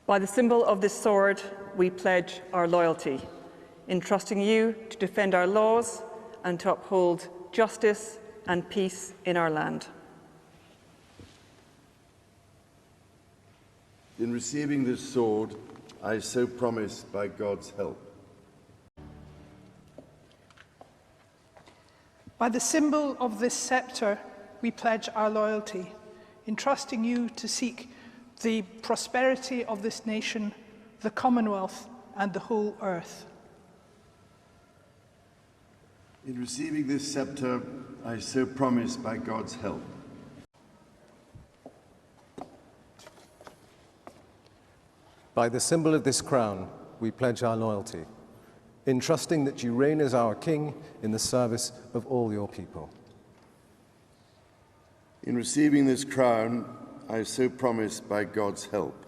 By the symbol of this sword, we pledge our loyalty, entrusting you to defend our laws and to uphold justice and peace in our land. In receiving this sword, I so promise by God's help. By the symbol of this scepter, we pledge our loyalty, entrusting you to seek the prosperity of this nation, the Commonwealth, and the whole earth. In receiving this scepter, I so promise by God's help. By the symbol of this crown, we pledge our loyalty, entrusting that you reign as our King in the service of all your people. In receiving this crown, I so promise by God's help.